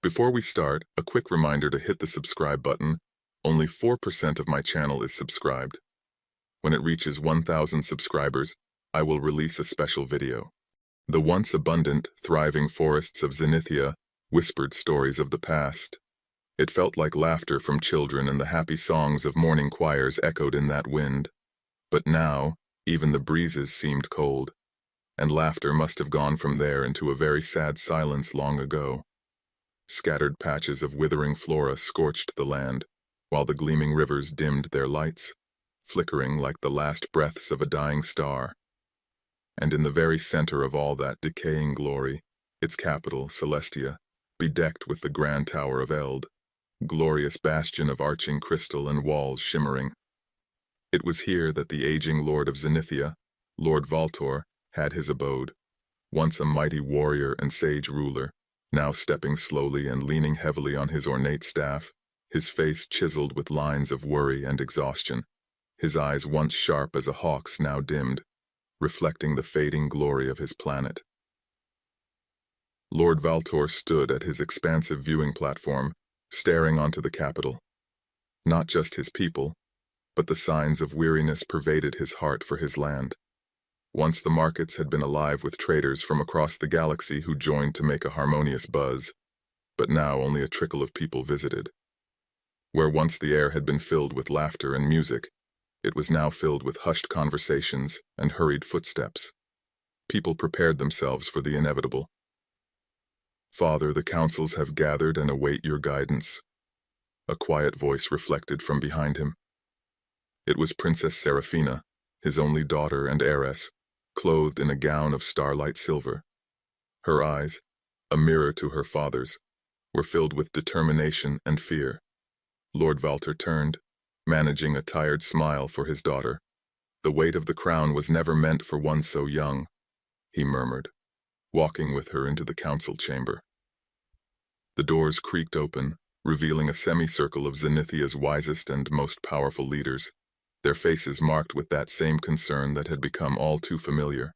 Before we start, a quick reminder to hit the subscribe button. Only 4% of my channel is subscribed. When it reaches 1,000 subscribers, I will release a special video. The once abundant, thriving forests of Zenithia whispered stories of the past. It felt like laughter from children and the happy songs of morning choirs echoed in that wind. But now, even the breezes seemed cold, and laughter must have gone from there into a very sad silence long ago. Scattered patches of withering flora scorched the land, while the gleaming rivers dimmed their lights, flickering like the last breaths of a dying star. And in the very center of all that decaying glory, its capital, Celestia, bedecked with the grand tower of Eld, glorious bastion of arching crystal and walls shimmering. It was here that the aging lord of Zenithia, Lord Valtor, had his abode, once a mighty warrior and sage ruler, now stepping slowly and leaning heavily on his ornate staff, his face chiseled with lines of worry and exhaustion, his eyes once sharp as a hawk's now dimmed, reflecting the fading glory of his planet. Lord Valtor stood at his expansive viewing platform, staring onto the capital. Not just his people, but the signs of weariness pervaded his heart for his land. Once the markets had been alive with traders from across the galaxy who joined to make a harmonious buzz, but now only a trickle of people visited. Where once the air had been filled with laughter and music, it was now filled with hushed conversations and hurried footsteps. People prepared themselves for the inevitable. "Father, the councils have gathered and await your guidance," a quiet voice reflected from behind him. It was Princess Seraphina, his only daughter and heiress, clothed in a gown of starlight silver. Her eyes, a mirror to her father's, were filled with determination and fear. Lord Valtor turned, managing a tired smile for his daughter. "The weight of the crown was never meant for one so young," he murmured, walking with her into the council chamber. The doors creaked open, revealing a semicircle of Zenithia's wisest and most powerful leaders, their faces marked with that same concern that had become all too familiar.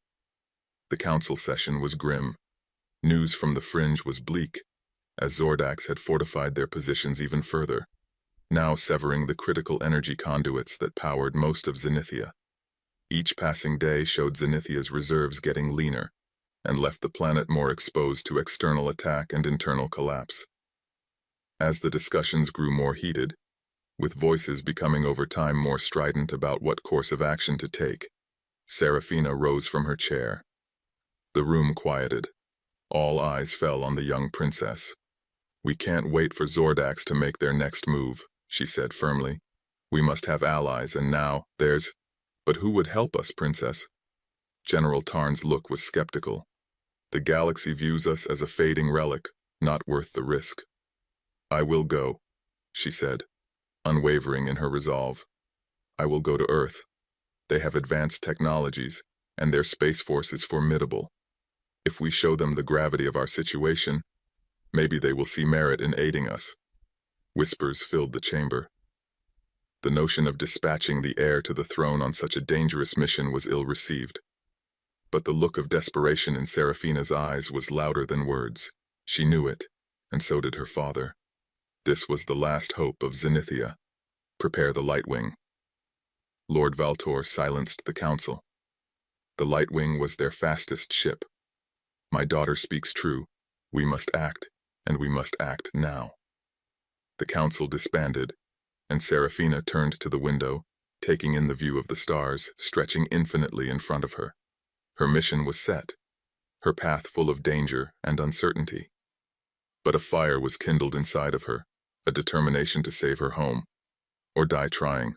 The council session was grim. News from the fringe was bleak, as Zordax had fortified their positions even further, now severing the critical energy conduits that powered most of Zenithia. Each passing day showed Zenithia's reserves getting leaner, and left the planet more exposed to external attack and internal collapse. As the discussions grew more heated, with voices becoming over time more strident about what course of action to take, Seraphina rose from her chair. The room quieted. All eyes fell on the young princess. "We can't wait for Zordax to make their next move," she said firmly. "We must have allies, and now there's—" "But who would help us, Princess?" General Tarn's look was skeptical. "The galaxy views us as a fading relic, not worth the risk." "I will go," she said, unwavering in her resolve. "I will go to Earth. They have advanced technologies, and their space force is formidable. If we show them the gravity of our situation, maybe they will see merit in aiding us." Whispers filled the chamber. The notion of dispatching the heir to the throne on such a dangerous mission was ill-received. But the look of desperation in Seraphina's eyes was louder than words. She knew it, and so did her father. This was the last hope of Zenithia. Prepare the Lightwing. Lord Valtor silenced the council. The Lightwing was their fastest ship. "My daughter speaks true. We must act, and we must act now." The council disbanded, and Seraphina turned to the window, taking in the view of the stars stretching infinitely in front of her. Her mission was set, her path full of danger and uncertainty. But a fire was kindled inside of her, a determination to save her home, or die trying.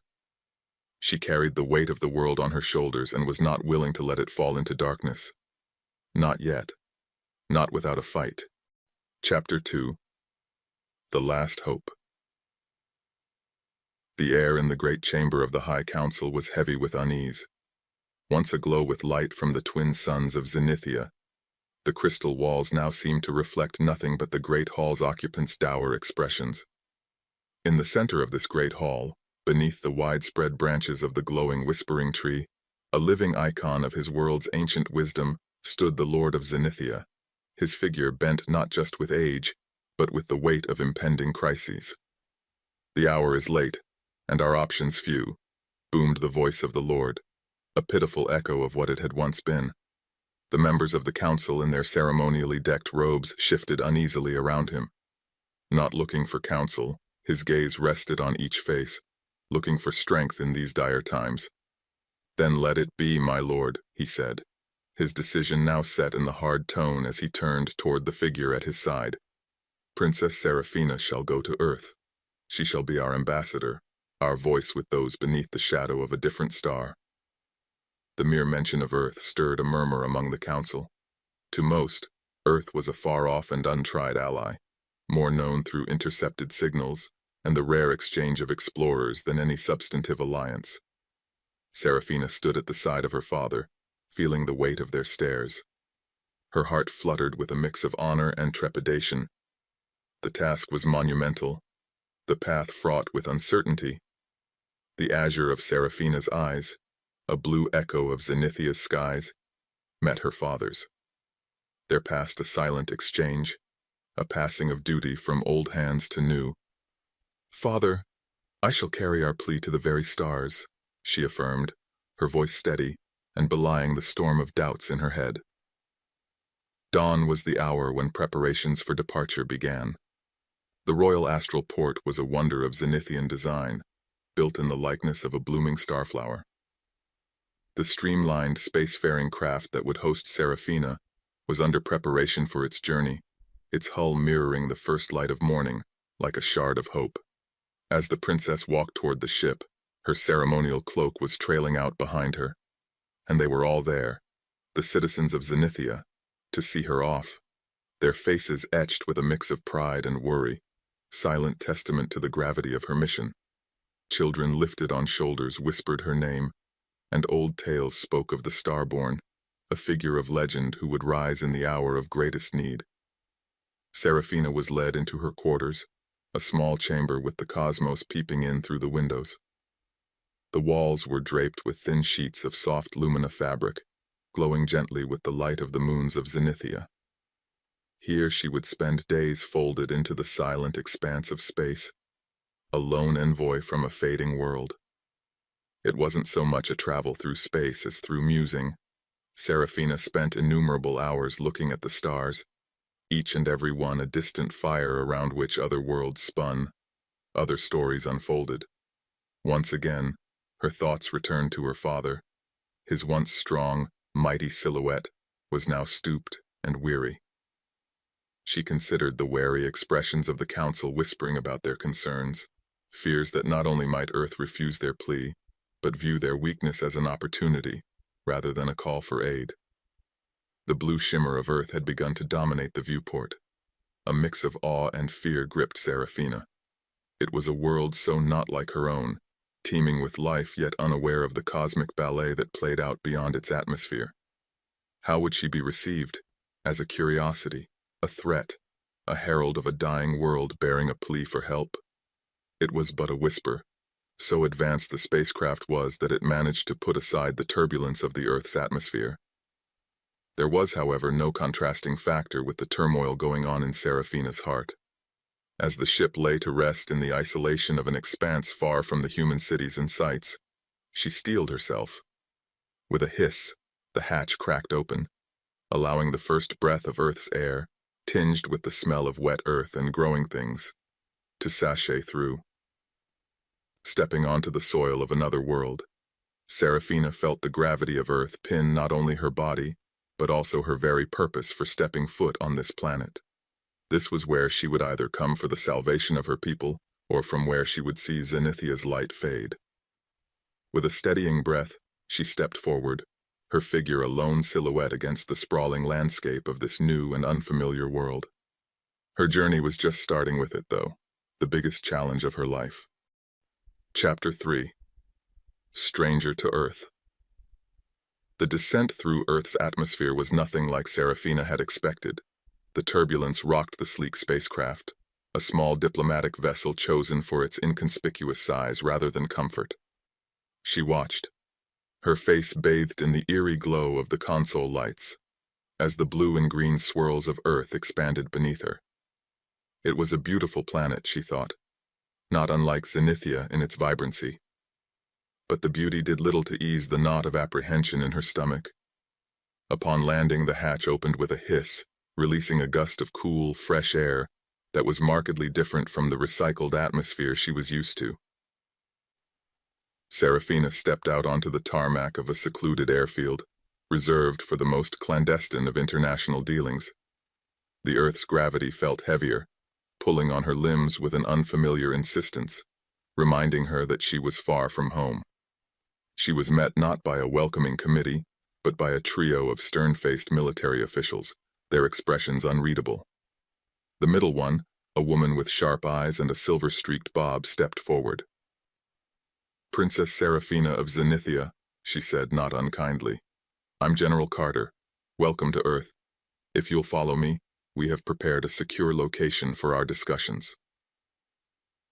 She carried the weight of the world on her shoulders and was not willing to let it fall into darkness. Not yet. Not without a fight. Chapter 2. The Last Hope. The air in the great chamber of the High Council was heavy with unease. Once aglow with light from the twin suns of Zenithia, the crystal walls now seemed to reflect nothing but the great hall's occupants' dour expressions. In the center of this great hall, beneath the widespread branches of the glowing whispering tree, a living icon of his world's ancient wisdom, stood the Lord of Zenithia, his figure bent not just with age, but with the weight of impending crises. "The hour is late, and our options few," boomed the voice of the Lord, a pitiful echo of what it had once been. The members of the council in their ceremonially decked robes shifted uneasily around him. Not looking for counsel, his gaze rested on each face, looking for strength in these dire times. "Then let it be, my lord," he said, his decision now set in the hard tone as he turned toward the figure at his side. "Princess Seraphina shall go to Earth. She shall be our ambassador, our voice with those beneath the shadow of a different star." The mere mention of Earth stirred a murmur among the council. To most, Earth was a far-off and untried ally, more known through intercepted signals and the rare exchange of explorers than any substantive alliance. Seraphina stood at the side of her father, feeling the weight of their stares. Her heart fluttered with a mix of honor and trepidation. The task was monumental, the path fraught with uncertainty. The azure of Seraphina's eyes, a blue echo of Zenithia's skies, met her father's. There passed a silent exchange, a passing of duty from old hands to new. "Father, I shall carry our plea to the very stars," she affirmed, her voice steady and belying the storm of doubts in her head. Dawn was the hour when preparations for departure began. The Royal Astral Port was a wonder of Zenithian design, built in the likeness of a blooming starflower. The streamlined spacefaring craft that would host Seraphina was under preparation for its journey, its hull mirroring the first light of morning, like a shard of hope. As the princess walked toward the ship, her ceremonial cloak was trailing out behind her. And they were all there, the citizens of Zenithia, to see her off, their faces etched with a mix of pride and worry, silent testament to the gravity of her mission. Children lifted on shoulders whispered her name, and old tales spoke of the Starborn, a figure of legend who would rise in the hour of greatest need. Seraphina was led into her quarters, a small chamber with the cosmos peeping in through the windows. The walls were draped with thin sheets of soft lumina fabric, glowing gently with the light of the moons of Zenithia. Here she would spend days folded into the silent expanse of space, a lone envoy from a fading world. It wasn't so much a travel through space as through musing. Seraphina spent innumerable hours looking at the stars, each and every one a distant fire around which other worlds spun, other stories unfolded. Once again, her thoughts returned to her father. His once strong, mighty silhouette was now stooped and weary. She considered the wary expressions of the council whispering about their concerns, fears that not only might Earth refuse their plea, but view their weakness as an opportunity, rather than a call for aid. The blue shimmer of Earth had begun to dominate the viewport. A mix of awe and fear gripped Seraphina. It was a world so not like her own, teeming with life yet unaware of the cosmic ballet that played out beyond its atmosphere. How would she be received? As a curiosity, a threat, a herald of a dying world bearing a plea for help? It was but a whisper. So advanced the spacecraft was that it managed to put aside the turbulence of the Earth's atmosphere. There was, however, no contrasting factor with the turmoil going on in Seraphina's heart. As the ship lay to rest in the isolation of an expanse far from the human cities and sights, she steeled herself. With a hiss, the hatch cracked open, allowing the first breath of Earth's air, tinged with the smell of wet earth and growing things, to sashay through. Stepping onto the soil of another world, Seraphina felt the gravity of Earth pin not only her body, but also her very purpose for stepping foot on this planet. This was where she would either come for the salvation of her people, or from where she would see Zenithia's light fade. With a steadying breath, she stepped forward, her figure a lone silhouette against the sprawling landscape of this new and unfamiliar world. Her journey was just starting with it, though, the biggest challenge of her life. Chapter 3. Stranger to Earth. The descent through Earth's atmosphere was nothing like Seraphina had expected. The turbulence rocked the sleek spacecraft, a small diplomatic vessel chosen for its inconspicuous size rather than comfort. She watched, her face bathed in the eerie glow of the console lights, as the blue and green swirls of Earth expanded beneath her. It was a beautiful planet, she thought, not unlike Zenithia in its vibrancy. But the beauty did little to ease the knot of apprehension in her stomach. Upon landing, the hatch opened with a hiss, releasing a gust of cool, fresh air that was markedly different from the recycled atmosphere she was used to. Serafina stepped out onto the tarmac of a secluded airfield, reserved for the most clandestine of international dealings. The Earth's gravity felt heavier, pulling on her limbs with an unfamiliar insistence, reminding her that she was far from home. She was met not by a welcoming committee, but by a trio of stern-faced military officials, their expressions unreadable. The middle one, a woman with sharp eyes and a silver-streaked bob, stepped forward. "Princess Serafina of Zenithia," she said, not unkindly. "I'm General Carter. Welcome to Earth. If you'll follow me, we have prepared a secure location for our discussions."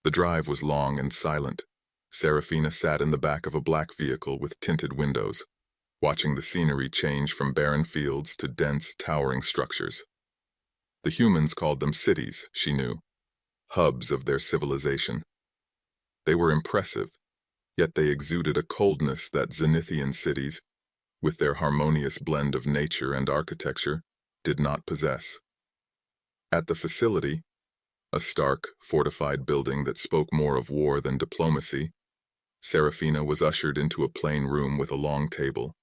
The drive was long and silent. Serafina sat in the back of a black vehicle with tinted windows, watching the scenery change from barren fields to dense, towering structures. The humans called them cities, she knew, hubs of their civilization. They were impressive, yet they exuded a coldness that Zenithian cities, with their harmonious blend of nature and architecture, did not possess. At the facility, a stark, fortified building that spoke more of war than diplomacy, Serafina was ushered into a plain room with a long table.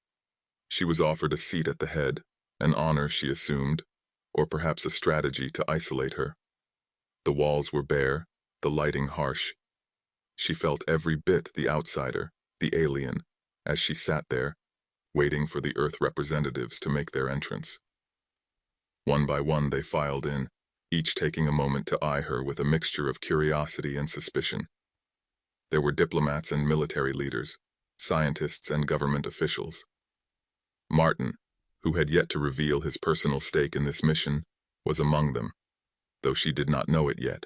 She was offered a seat at the head, an honor she assumed, or perhaps a strategy to isolate her. The walls were bare, the lighting harsh. She felt every bit the outsider, the alien, as she sat there, waiting for the Earth representatives to make their entrance. One by one they filed in, each taking a moment to eye her with a mixture of curiosity and suspicion. There were diplomats and military leaders, scientists and government officials. Martin, who had yet to reveal his personal stake in this mission, was among them, though she did not know it yet.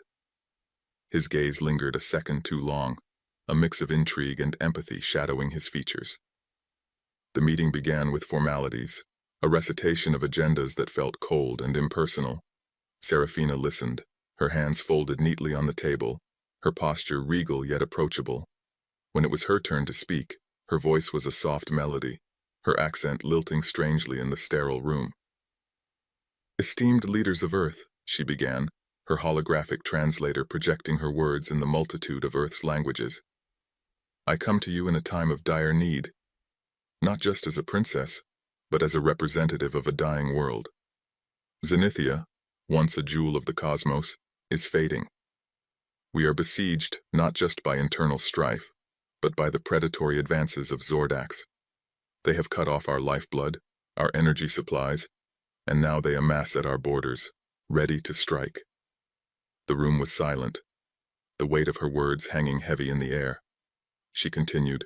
His gaze lingered a second too long, a mix of intrigue and empathy shadowing his features. The meeting began with formalities, a recitation of agendas that felt cold and impersonal. Serafina listened, her hands folded neatly on the table, her posture regal yet approachable. When it was her turn to speak, her voice was a soft melody, her accent lilting strangely in the sterile room. "Esteemed leaders of Earth," she began, her holographic translator projecting her words in the multitude of Earth's languages. "I come to you in a time of dire need, not just as a princess, but as a representative of a dying world. Zenithia, once a jewel of the cosmos, is fading. We are besieged not just by internal strife, but by the predatory advances of Zordax. They have cut off our lifeblood, our energy supplies, and now they amass at our borders, ready to strike." The room was silent, the weight of her words hanging heavy in the air. She continued,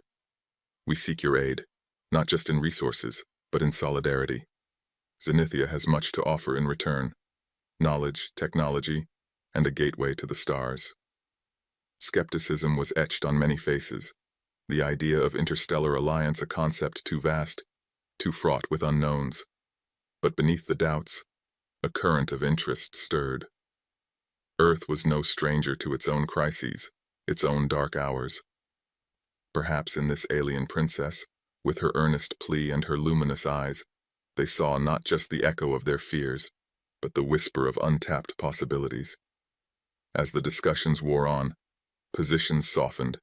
"We seek your aid, not just in resources, but in solidarity. Zenithia has much to offer in return: knowledge, technology, and a gateway to the stars." Skepticism was etched on many faces, the idea of interstellar alliance a concept too vast, too fraught with unknowns. But beneath the doubts, a current of interest stirred. Earth was no stranger to its own crises, its own dark hours. Perhaps in this alien princess, with her earnest plea and her luminous eyes, they saw not just the echo of their fears, but the whisper of untapped possibilities. As the discussions wore on, positions softened,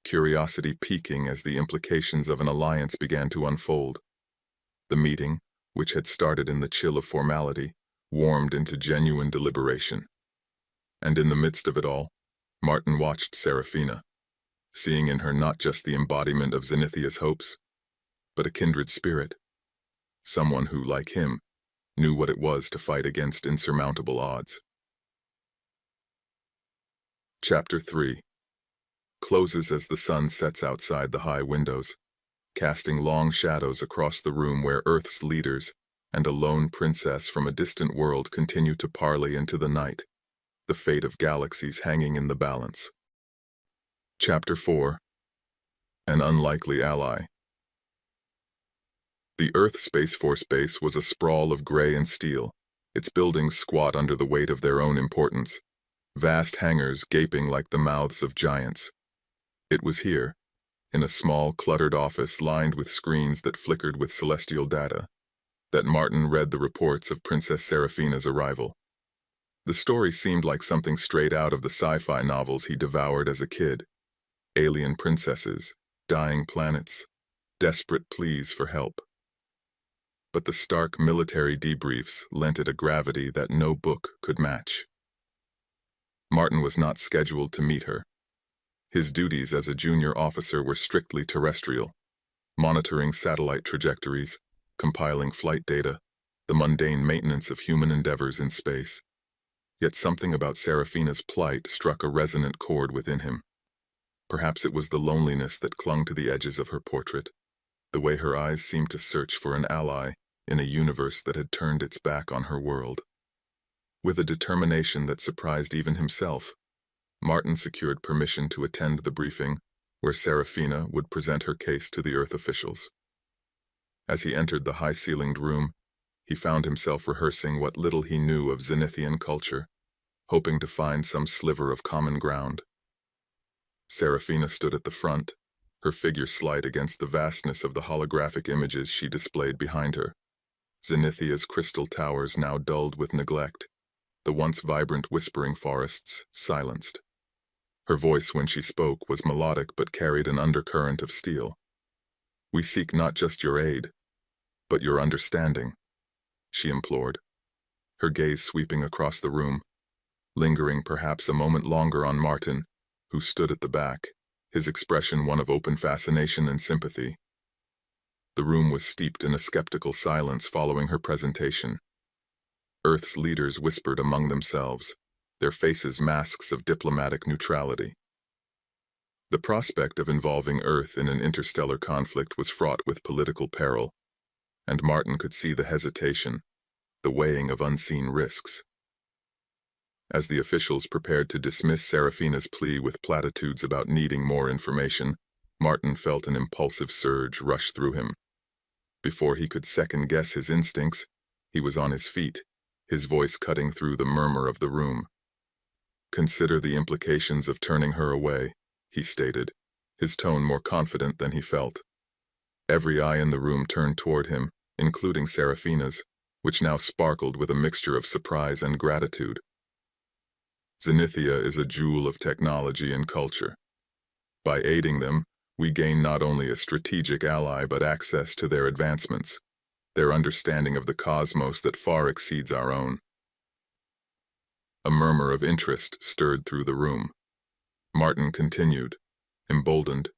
curiosity piquing as the implications of an alliance began to unfold. The meeting, which had started in the chill of formality, warmed into genuine deliberation. And in the midst of it all, Martin watched Serafina, seeing in her not just the embodiment of Zenithia's hopes, but a kindred spirit, someone who, like him, knew what it was to fight against insurmountable odds. Chapter 3 closes as the sun sets outside the high windows, casting long shadows across the room where Earth's leaders and a lone princess from a distant world continue to parley into the night, the fate of galaxies hanging in the balance. Chapter 4 An Unlikely Ally. The Earth Space Force base was a sprawl of gray and steel, its buildings squat under the weight of their own importance, vast hangars gaping like the mouths of giants. It was here, in a small, cluttered office lined with screens that flickered with celestial data, that Martin read the reports of Princess Seraphina's arrival. The story seemed like something straight out of the sci-fi novels he devoured as a kid. Alien princesses, dying planets, desperate pleas for help. But the stark military debriefs lent it a gravity that no book could match. Martin was not scheduled to meet her. His duties as a junior officer were strictly terrestrial, monitoring satellite trajectories, compiling flight data, the mundane maintenance of human endeavors in space. Yet something about Seraphina's plight struck a resonant chord within him. Perhaps it was the loneliness that clung to the edges of her portrait, the way her eyes seemed to search for an ally in a universe that had turned its back on her world. With a determination that surprised even himself, Martin secured permission to attend the briefing where Seraphina would present her case to the Earth officials. As he entered the high-ceilinged room, he found himself rehearsing what little he knew of Zenithian culture, hoping to find some sliver of common ground. Seraphina stood at the front, her figure slight against the vastness of the holographic images she displayed behind her. Zenithia's crystal towers now dulled with neglect, the once vibrant whispering forests silenced. Her voice when she spoke was melodic but carried an undercurrent of steel. "We seek not just your aid, but your understanding," she implored, her gaze sweeping across the room, lingering perhaps a moment longer on Martin, who stood at the back, his expression one of open fascination and sympathy. The room was steeped in a skeptical silence following her presentation. Earth's leaders whispered among themselves, their faces masks of diplomatic neutrality. The prospect of involving Earth in an interstellar conflict was fraught with political peril, and Martin could see the hesitation, the weighing of unseen risks. As the officials prepared to dismiss Seraphina's plea with platitudes about needing more information, Martin felt an impulsive surge rush through him. Before he could second-guess his instincts, he was on his feet, his voice cutting through the murmur of the room. "Consider the implications of turning her away," he stated, his tone more confident than he felt. Every eye in the room turned toward him, including Seraphina's, which now sparkled with a mixture of surprise and gratitude. "Zenithia is a jewel of technology and culture. By aiding them, we gain not only a strategic ally but access to their advancements, their understanding of the cosmos that far exceeds our own." A murmur of interest stirred through the room. Martin continued, emboldened.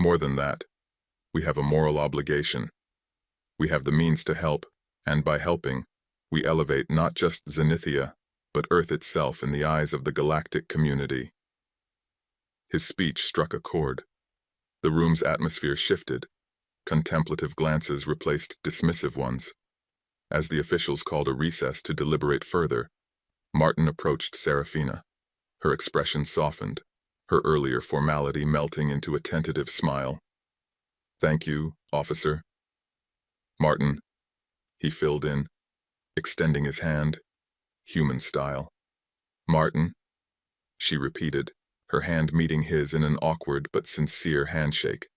"More than that, we have a moral obligation. We have the means to help, and by helping, we elevate not just Zenithia, but Earth itself in the eyes of the galactic community." His speech struck a chord. The room's atmosphere shifted. Contemplative glances replaced dismissive ones. As the officials called a recess to deliberate further, Martin approached Seraphina. Her expression softened, her earlier formality melting into a tentative smile. "Thank you, officer." "Martin," he filled in, extending his hand, human style. "Martin," she repeated, her hand meeting his in an awkward but sincere handshake.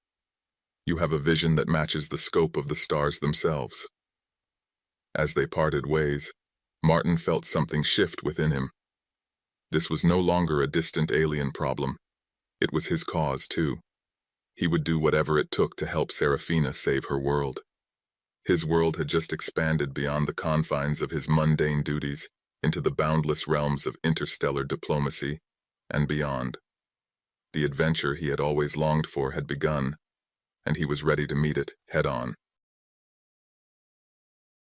"You have a vision that matches the scope of the stars themselves." As they parted ways, Martin felt something shift within him. This was no longer a distant alien problem. It was his cause, too. He would do whatever it took to help Seraphina save her world. His world had just expanded beyond the confines of his mundane duties into the boundless realms of interstellar diplomacy and beyond. The adventure he had always longed for had begun, and he was ready to meet it head-on.